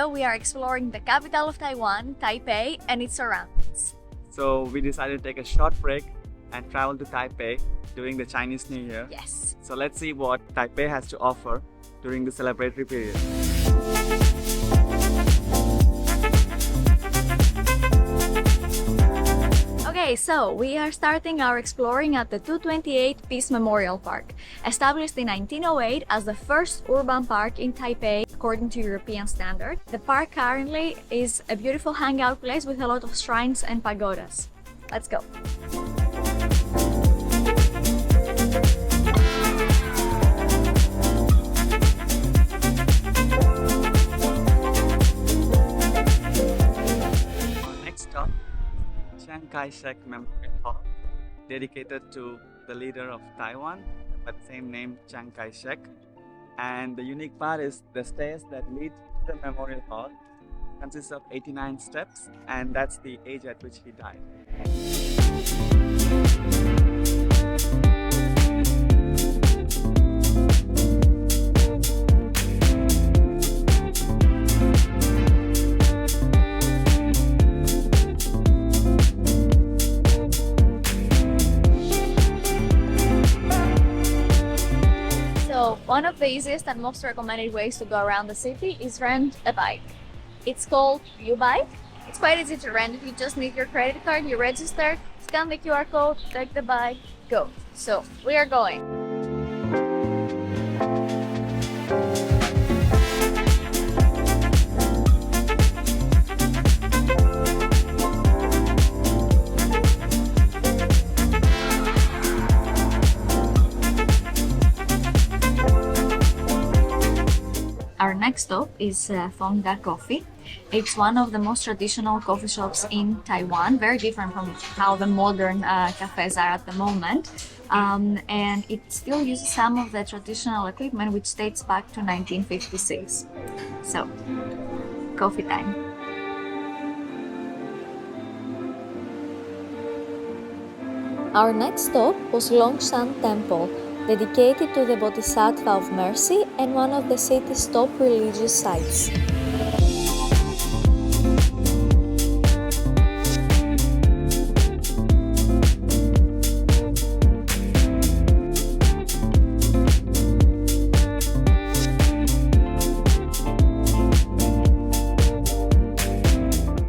video, we are exploring the capital of Taiwan, Taipei, and its surroundings. So we decided to take a short break and travel to Taipei during the Chinese New Year. Yes. So let's see what Taipei has to offer during the celebratory period. Okay, so we are starting our exploring at the 228 Peace Memorial Park, established in 1908 as the first urban park in Taipei according to European standard. The park currently is a beautiful hangout place with a lot of shrines and pagodas. Let's go. Next stop, Chiang Kai-Shek Memorial Hall, dedicated to the leader of Taiwan by the same name, Chiang Kai-Shek. And the unique part is the stairs that lead to the Memorial Hall consists of 89 steps, and that's the age at which he died. So one of the easiest and most recommended ways to go around the city is rent a bike. It's called U-Bike. It's quite easy to rent. You just need your credit card, you register, scan the QR code, take the bike, go. So we are going. Our next stop is Tonghua Coffee. It's one of the most traditional coffee shops in Taiwan, very different from how the modern cafes are at the moment. And it still uses some of the traditional equipment which dates back to 1956. So, coffee time. Our next stop was Longshan Temple, dedicated to the Bodhisattva of Mercy and one of the city's top religious sites.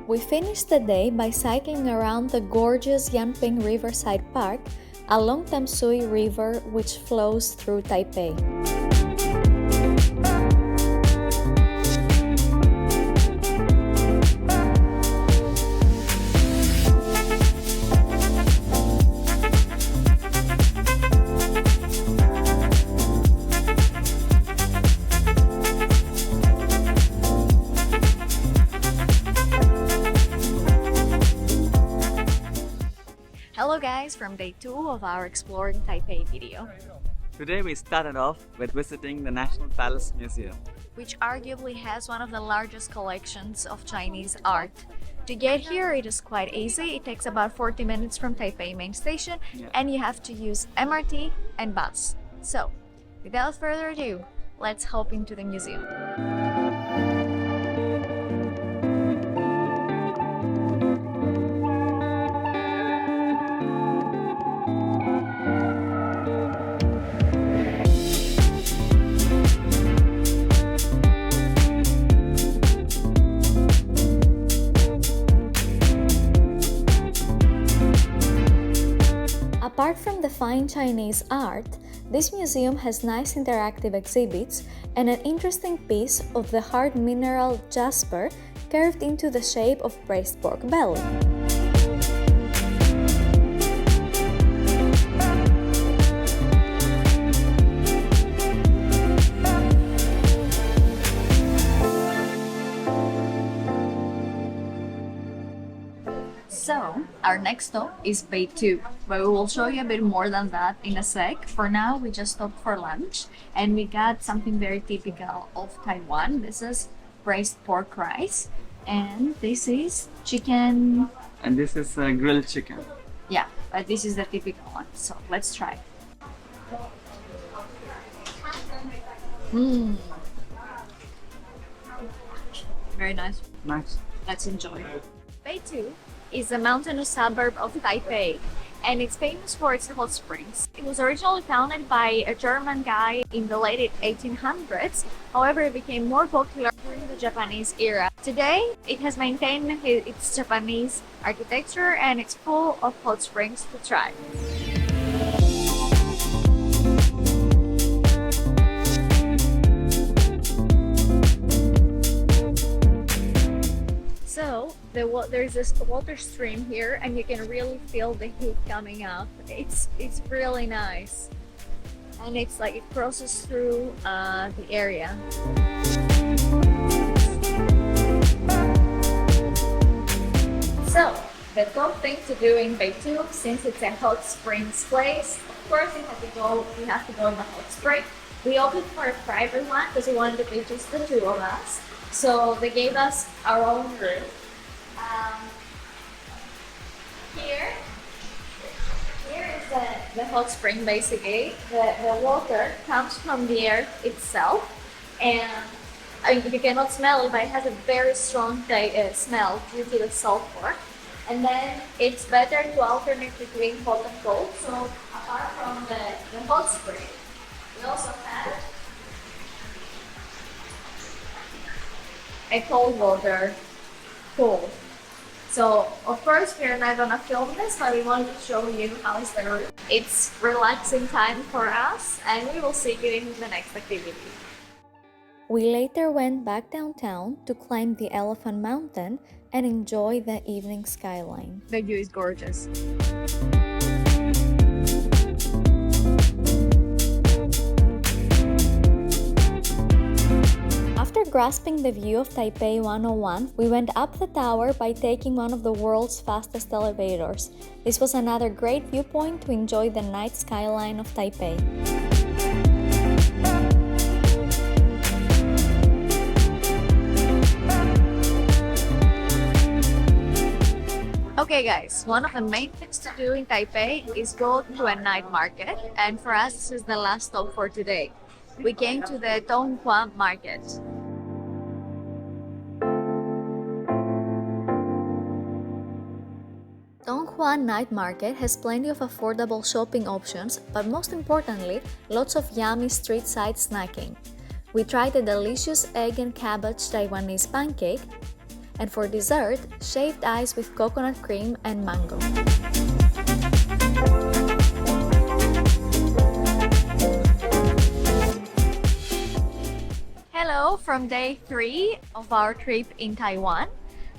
We finished the day by cycling around the gorgeous Yanping Riverside Park along Tamsui River, which flows through Taipei. Hello guys, from day 2 of our Exploring Taipei video, Today we started off with visiting the National Palace Museum. which arguably has one of the largest collections of Chinese art. To get here, it is quite easy. It takes about 40 minutes from Taipei main station, and you have to use MRT and bus. So, without further ado, let's hop into the museum. Apart from the fine Chinese art, this museum has nice interactive exhibits and an interesting piece of the hard mineral jasper carved into the shape of braised pork belly. So, our next stop is Bay 2, but we will show you a bit more than that in a sec. For now, we just stopped for lunch and we got something very typical of Taiwan. This is braised pork rice, and this is chicken. And this is grilled chicken. Yeah, but this is the typical one. So, let's try. Very nice. Nice. Let's enjoy. Beitou is a mountainous suburb of Taipei, and it's famous for its hot springs. It was originally founded by a German guy in the late 1800s. However, it became more popular during the Japanese era. Today, it has maintained its Japanese architecture and it's full of hot springs to try. So there's this water stream here, and you can really feel the heat coming up. It's really nice, and it's like it crosses through the area. So the top thing to do in Beitou, since it's a hot springs place, of course you have to go in the hot spring. We opted for a private one because we wanted to be just the two of us. So they gave us our own room. Here is the hot spring basically. The water comes from the earth itself, and I mean, you cannot smell it, but it has a very strong smell due to the sulfur. And then it's better to alternate between hot and cold. So apart from the hot spring, we also have a cold water pool. So of course we're not gonna film this, but we wanted to show you how is the room. It's relaxing time for us, and we will see you in the next activity. We later went back downtown to climb the Elephant Mountain and enjoy the evening skyline. The view is gorgeous. After grasping the view of Taipei 101, we went up the tower by taking one of the world's fastest elevators. This was another great viewpoint to enjoy the night skyline of Taipei. Okay guys, one of the main things to do in Taipei is go to a night market, and for us this is the last stop for today. We came to the Tonghua market. Tonghua Night Market has plenty of affordable shopping options, but most importantly, lots of yummy street-side snacking. We tried a delicious egg and cabbage Taiwanese pancake, and for dessert, shaved ice with coconut cream and mango. Hello from day 3 of our trip in Taiwan.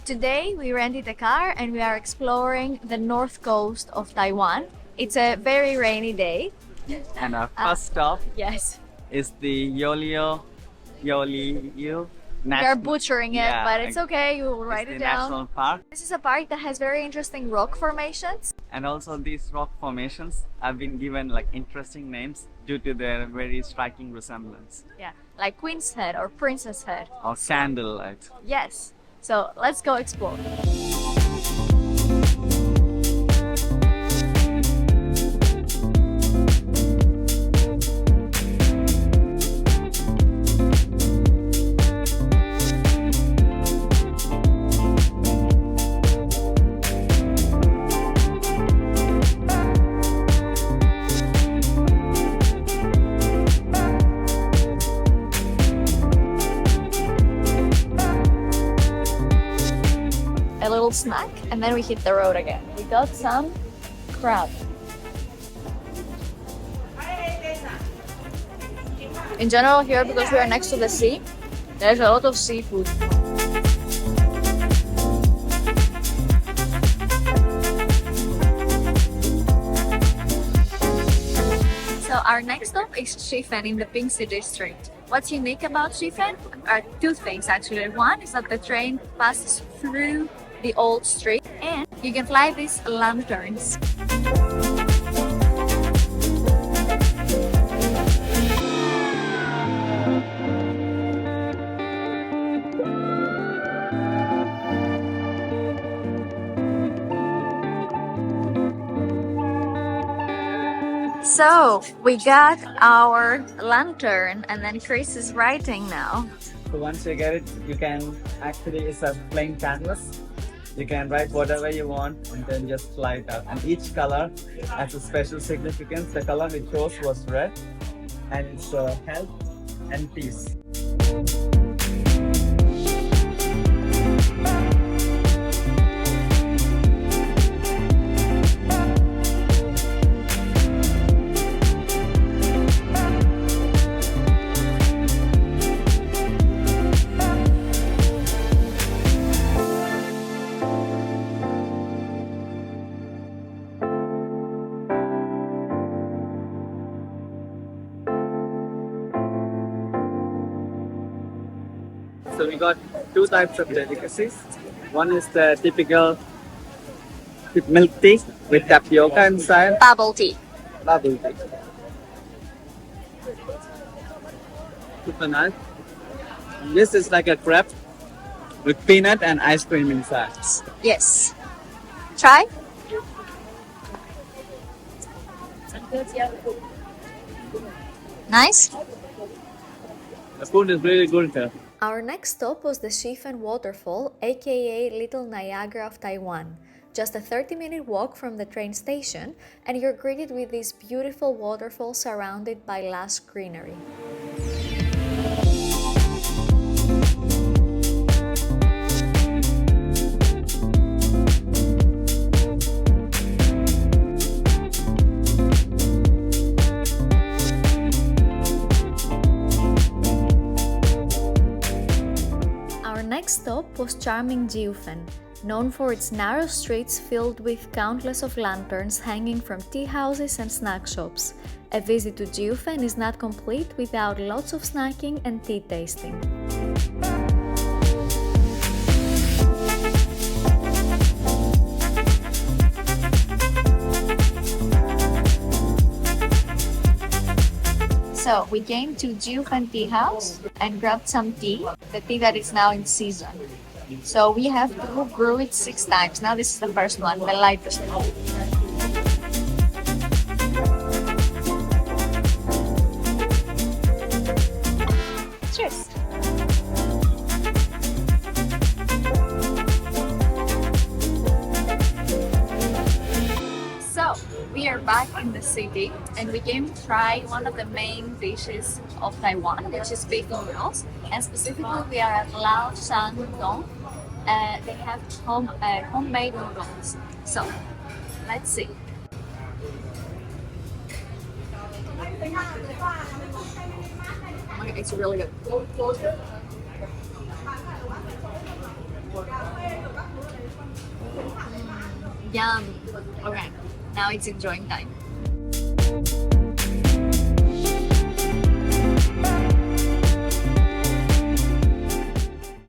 Today we rented a car and we are exploring the north coast of Taiwan. It's a very rainy day. And our first stop Yes. is the Yeliu. We are butchering it, but it's okay, we will write it down. National Park. This is a park that has very interesting rock formations. And also these rock formations have been given like interesting names due to their very striking resemblance. Yeah, like Queen's Head or Princess Head. Or candlelight. Yes. So let's go explore. A little snack, and then we hit the road again. We got some crab. In general here, because we are next to the sea, there's a lot of seafood. So our next stop is Shifen in the Pink City District. What's unique about Shifen are two things actually. One is that the train passes through the old street, and you can fly these lanterns. So we got our lantern, and then Chris is writing now. So once you get it, you can actually, it's a plain canvas. You can write whatever you want and then just fly it out. And each color has a special significance. The color we chose was red, and it's health and peace. So we got two types of delicacies. One is the typical milk tea with tapioca inside. Bubble tea. Bubble tea. Super nice. This is like a crepe with peanut and ice cream inside. Yes. Try. Nice. The food is really good here. Our next stop was the Shifen Waterfall, aka Little Niagara of Taiwan. Just a 30-minute walk from the train station, and you're greeted with this beautiful waterfall surrounded by lush greenery. Next stop was charming Jiufen, known for its narrow streets filled with countless of lanterns hanging from tea houses and snack shops. A visit to Jiufen is not complete without lots of snacking and tea tasting. So we came to Sih Ye Teahouse and grabbed some tea, the tea that is now in season. So we have to brew it 6 times. Now this is the first one, the lightest one. Cheers! So we are back in the city and we came to try one of the main dishes of Taiwan, which is beef noodles. And specifically we are at Longshan Temple. They have homemade noodles. So let's see. Okay, it's really good. Yum. Okay, now it's enjoying time.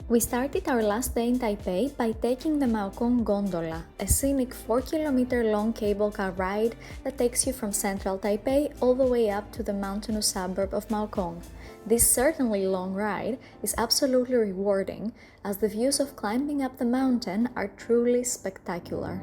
We started our last day in Taipei by taking the Maokong Gondola, a scenic 4-kilometer long cable car ride that takes you from central Taipei all the way up to the mountainous suburb of Maokong. This certainly long ride is absolutely rewarding, as the views of climbing up the mountain are truly spectacular.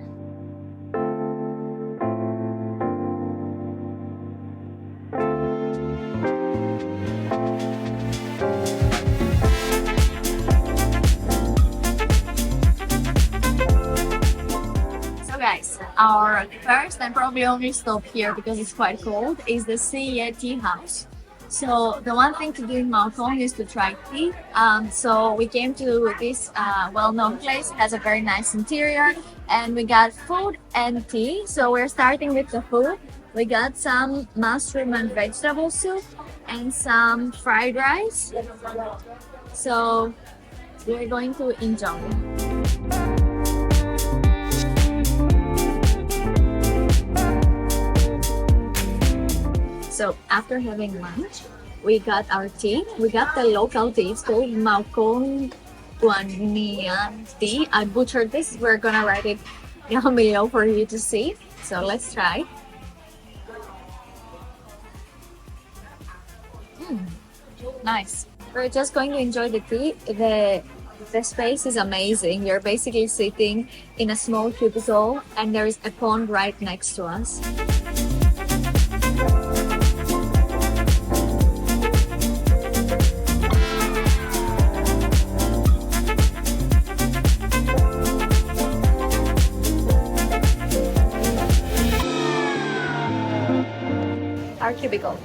Guys, our first and probably only stop here because it's quite cold is the Sih Ye Teahouse. So the one thing to do in Maokong is to try tea. So we came to this well-known place. It has a very nice interior and we got food and tea. So we're starting with the food. We got some mushroom and vegetable soup and some fried rice. So we're going to enjoy. So after having lunch, we got our tea. We got the local tea. It's called Maokong Guanian tea. I butchered this. We're gonna write it down below for you to see. So let's try. Nice. We're just going to enjoy the tea. The space is amazing. You're basically sitting in a small cubicle and there is a pond right next to us. typical.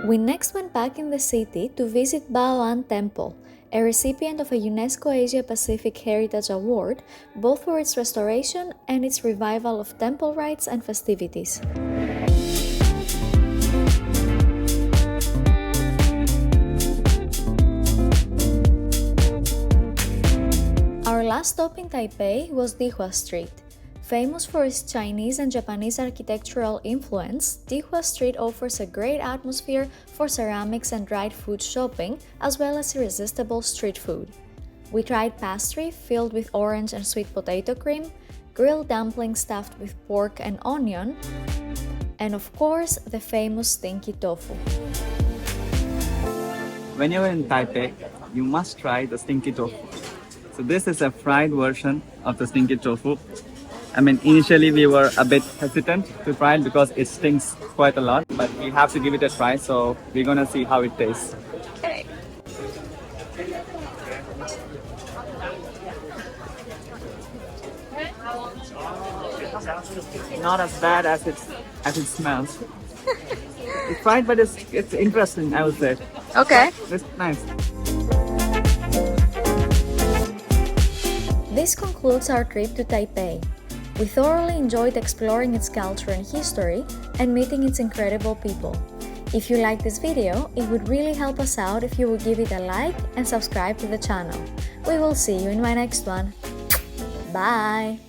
We next went back in the city to visit Baoan Temple, a recipient of a UNESCO Asia Pacific Heritage Award, both for its restoration and its revival of temple rites and festivities. Our last stop in Taipei was Dihua Street. Famous for its Chinese and Japanese architectural influence, Dihua Street offers a great atmosphere for ceramics and dried food shopping, as well as irresistible street food. We tried pastry filled with orange and sweet potato cream, grilled dumplings stuffed with pork and onion, and of course, the famous stinky tofu. When you're in Taipei, you must try the stinky tofu. So this is a fried version of the stinky tofu. I mean, initially we were a bit hesitant to try it because it stinks quite a lot, but we have to give it a try, so we're gonna see how it tastes. Okay. Not as bad as it smells. It's fried, but it's interesting, I would say. Okay. It's nice. This concludes our trip to Taipei. We thoroughly enjoyed exploring its culture and history and meeting its incredible people. If you like this video, it would really help us out if you would give it a like and subscribe to the channel. We will see you in my next one. Bye!